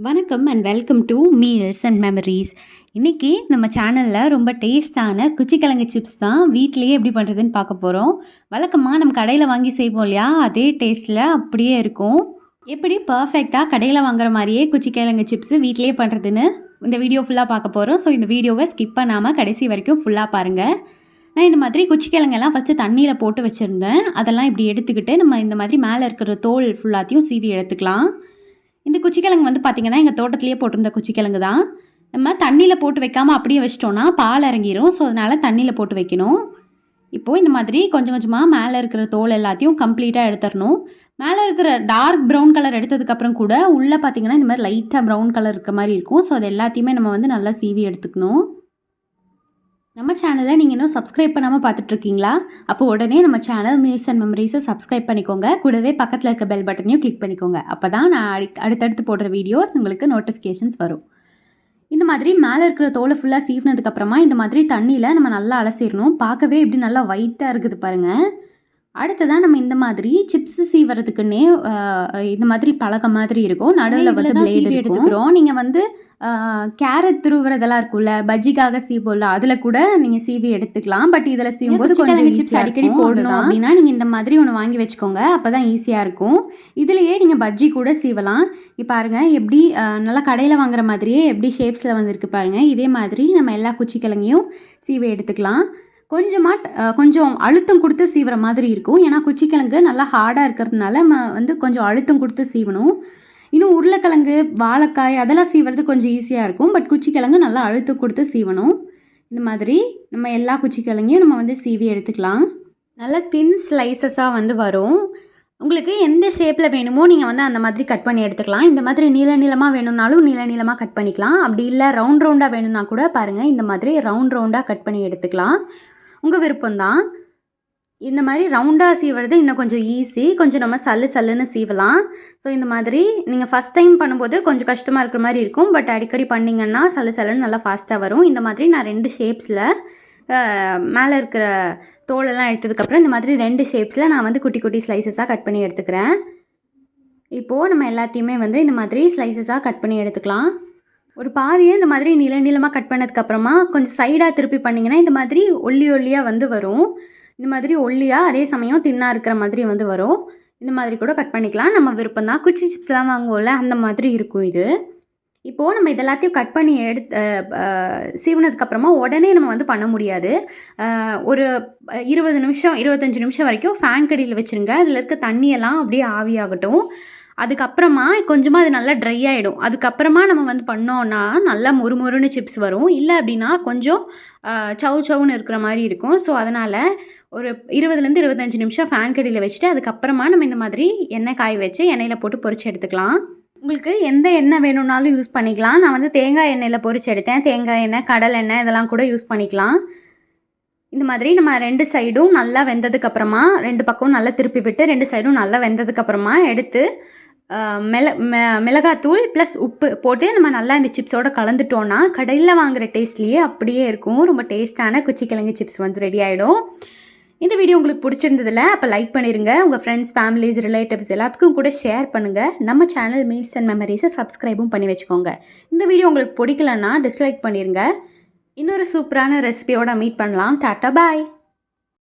வணக்கம் and welcome to meals and memories. இன்றைக்கி நம்ம சேனலில் ரொம்ப டேஸ்டான குச்சிக்கிழங்கு சிப்ஸ் தான் வீட்டிலையே எப்படி பண்ணுறதுன்னு பார்க்க போகிறோம். வழக்கமாக நம்ம கடையில் வாங்கி செய்வோம் இல்லையா, அதே டேஸ்ட்டில் அப்படியே இருக்கும். எப்படி பர்ஃபெக்டாக கடையில் வாங்குற மாதிரியே குச்சிக்கிழங்கு சிப்ஸு வீட்டிலையே பண்ணுறதுன்னு இந்த வீடியோ ஃபுல்லாக பார்க்க போகிறோம். ஸோ இந்த வீடியோவை ஸ்கிப் பண்ணாமல் கடைசி வரைக்கும் ஃபுல்லாக பாருங்கள். நான் இந்த மாதிரி குச்சிக்கிழங்கெல்லாம் ஃபஸ்ட்டு தண்ணியில் போட்டு வச்சுருந்தேன். அதெல்லாம் இப்படி எடுத்துக்கிட்டு நம்ம இந்த மாதிரி மேலே இருக்கிற தோல் ஃபுல்லாத்தையும் சீவி எடுத்துக்கலாம். இந்த குச்சிக்கிழங்கு வந்து பார்த்திங்கன்னா எங்கள் தோட்டத்திலேயே போட்டிருந்த குச்சிக்கிழங்கு தான். நம்ம தண்ணியில் போட்டு வைக்காமல் அப்படியே வச்சிட்டோன்னா பால் இறங்கிடும். ஸோ அதனால் தண்ணியில் போட்டு வைக்கணும். இப்போது இந்த மாதிரி கொஞ்சம் கொஞ்சமாக மேலே இருக்கிற தோல் எல்லாத்தையும் கம்ப்ளீட்டாக எடுத்துடணும். மேலே இருக்கிற டார்க் ப்ரௌன் கலர் எடுத்ததுக்கப்புறம் கூட உள்ளே பார்த்திங்கன்னா இந்த மாதிரி லைட்டாக ப்ரௌன் கலர் இருக்கிற மாதிரி இருக்கும். ஸோ அது எல்லாத்தையுமே நம்ம வந்து நல்லா சீவி எடுத்துக்கணும். நம்ம சேனலை நீங்கள் இன்னும் சப்ஸ்கிரைப் பண்ணாமல் பார்த்துட்ருக்கீங்களா? அப்போ உடனே நம்ம சேனல் மீல்ஸ் அண்ட் மெமரிஸை சப்ஸ்கிரைப் பண்ணிக்கோங்க. கூடவே பக்கத்தில் இருக்க பெல் பட்டனையும் கிளிக் பண்ணிக்கோங்க. அப்போ தான் நான் அடுத்தடுத்து போடுற வீடியோஸ் உங்களுக்கு நோட்டிஃபிகேஷன்ஸ் வரும். இந்த மாதிரி மேலே இருக்கிற தோலை ஃபுல்லாக சீவினதுக்கப்புறமா இந்த மாதிரி தண்ணியில் நம்ம நல்லா அலசிடணும். பார்க்கவே இப்படி நல்லா ஒயிட்டாக இருக்குது பாருங்கள். அடுத்ததான் நம்ம இந்த மாதிரி சிப்ஸ் சீவறதுக்குன்னே இந்த மாதிரி பலகை மாதிரி இருக்கும். நடுவில் வந்து பிளேடு எடுத்துக்கிறோம். நீங்கள் வந்து கேரட் துருவுறதெல்லாம் இருக்கும்ல, பஜ்ஜிக்காக சீவோம்ல, அதில் கூட நீங்கள் சீவி எடுத்துக்கலாம். பட் இதில் சீவும்போது கொஞ்சம் சிப்ஸ் அடிக்கடி போடணும் அப்படின்னா நீங்கள் இந்த மாதிரி ஒன்று வாங்கி வச்சுக்கோங்க. அப்போ தான் ஈஸியாக இருக்கும். இதுலேயே நீங்கள் பஜ்ஜி கூட சீவலாம். இப்போ பாருங்கள் எப்படி நல்லா கடையில் வாங்குற மாதிரியே எப்படி ஷேப்ஸில் வந்துருக்கு பாருங்கள். இதே மாதிரி நம்ம எல்லா குச்சிக்கிழங்கையும் சீவி எடுத்துக்கலாம். கொஞ்சம் அழுத்தம் கொடுத்து சீவுற மாதிரி இருக்கும். ஏன்னா குச்சிக்கிழங்கு நல்லா ஹார்டாக இருக்கிறதுனால நம்ம வந்து கொஞ்சம் அழுத்தம் கொடுத்து சீவணும். இன்னும் உருளைக்கிழங்கு, வாழைக்காய் அதெல்லாம் சீவுறது கொஞ்சம் ஈஸியாக இருக்கும். பட் குச்சிக்கிழங்கு நல்லா அழுத்தம் கொடுத்து சீவணும். இந்த மாதிரி நம்ம எல்லா குச்சிக்கிழங்கையும் நம்ம வந்து சீவி எடுத்துக்கலாம். நல்லா தின் ஸ்லைசஸாக வந்து வரும். உங்களுக்கு எந்த ஷேப்பில் வேணுமோ நீங்கள் வந்து அந்த மாதிரி கட் பண்ணி எடுத்துக்கலாம். இந்த மாதிரி நீளமாக வேணும்னாலும் நீளமாக கட் பண்ணிக்கலாம். அப்படி இல்லை ரவுண்டாக வேணும்னா கூட பாருங்கள், இந்த மாதிரி ரவுண்டாக கட் பண்ணி எடுத்துக்கலாம். உங்கள் விருப்பம்தான். இந்த மாதிரி ரவுண்டாக சீவுறது இன்னும் கொஞ்சம் ஈஸி. கொஞ்சம் நம்ம சல்லுன்னு சீவலாம். ஸோ இந்த மாதிரி நீங்கள் ஃபஸ்ட் டைம் பண்ணும்போது கொஞ்சம் கஷ்டமாக இருக்கிற மாதிரி இருக்கும். பட் அடிக்கடி பண்ணிங்கன்னா சல்லுன்னு நல்லா ஃபாஸ்ட்டாக வரும். இந்த மாதிரி நான் 2 ஷேப்ஸில் மேலே இருக்கிற தோலெல்லாம் எடுத்ததுக்கப்புறம் இந்த மாதிரி 2 ஷேப்ஸில் நான் வந்து குட்டி குட்டி ஸ்லைசஸாக கட் பண்ணி எடுத்துக்கிறேன். இப்போது நம்ம எல்லாத்தையுமே வந்து இந்த மாதிரி ஸ்லைசஸாக கட் பண்ணி எடுத்துக்கலாம். ஒரு பாதியை இந்த மாதிரி நீளமாக கட் பண்ணதுக்கப்புறமா கொஞ்சம் சைடாக திருப்பி பண்ணிங்கன்னா இந்த மாதிரி ஒல்லியாக வந்து வரும். இந்த மாதிரி ஒல்லியாக அதே சமயம் தின்னாக இருக்கிற மாதிரி வந்து வரும். இந்த மாதிரி கூட கட் பண்ணிக்கலாம். நம்ம விருப்பம் தான். குச்சி சிப்ஸ்லாம் வாங்குவோம்ல, அந்த மாதிரி இருக்கும் இது. இப்போது நம்ம இதெல்லாத்தையும் கட் பண்ணி சீவுனதுக்கப்புறமா உடனே நம்ம வந்து பண்ண முடியாது. ஒரு 20 நிமிஷம் 25 நிமிஷம் வரைக்கும் ஃபேன் கடியில் வச்சுருங்க. அதில் இருக்க தண்ணியெல்லாம் அப்படியே ஆவியாகட்டும். அதுக்கப்புறமா கொஞ்சமாக அது நல்லா ட்ரை ஆகிடும். அதுக்கப்புறமா நம்ம வந்து பண்ணோன்னா நல்லா மொறுமொறுன்னு சிப்ஸ் வரும். இல்லை அப்படின்னா கொஞ்சம் சவுன்னு இருக்கிற மாதிரி இருக்கும். ஸோ அதனால் ஒரு 20லேருந்து 25 நிமிஷம் ஃபேன் கடியில் வச்சுட்டு அதுக்கப்புறமா நம்ம இந்த மாதிரி எண்ணெய் காய வச்சு எண்ணெயில் போட்டு பொரிச்சு எடுத்துக்கலாம். உங்களுக்கு எந்த எண்ணெய் வேணும்னாலும் யூஸ் பண்ணிக்கலாம். நான் வந்து தேங்காய் எண்ணெயில் பொரிச்சு எடுத்தேன். தேங்காய் எண்ணெய், கடல் எண்ணெய் இதெல்லாம் கூட யூஸ் பண்ணிக்கலாம். இந்த மாதிரி நம்ம 2 சைடும் நல்லா வெந்ததுக்கப்புறமா 2 பக்கமும் நல்லா திருப்பி விட்டு 2 சைடும் நல்லா வெந்ததுக்கப்புறமா எடுத்து மிளகாத்தூள் ப்ளஸ் உப்பு போட்டு நம்ம நல்லா இந்த சிப்ஸோடு கலந்துட்டோன்னா கடையில் வாங்குகிற டேஸ்ட்லேயே அப்படியே இருக்கும். ரொம்ப டேஸ்ட்டான குச்சிக்கிழங்கு சிப்ஸ் வந்து ரெடி ஆகிடும். இந்த வீடியோ உங்களுக்கு பிடிச்சிருந்ததில்ல அப்போ லைக் பண்ணிடுங்க. உங்கள் ஃப்ரெண்ட்ஸ், ஃபேமிலிஸ், ரிலேட்டிவ்ஸ் எல்லாத்துக்கும் கூட ஷேர் பண்ணுங்கள். நம்ம சேனல் மீல்ஸ் அண்ட் மெமரிஸை சப்ஸ்கிரைபும் பண்ணி வச்சுக்கோங்க. இந்த வீடியோ உங்களுக்கு பிடிக்கலன்னா டிஸ்லைக் பண்ணிடுங்க. இன்னொரு சூப்பரான ரெசிபியோட மீட் பண்ணலாம். டாட்டா பாய்.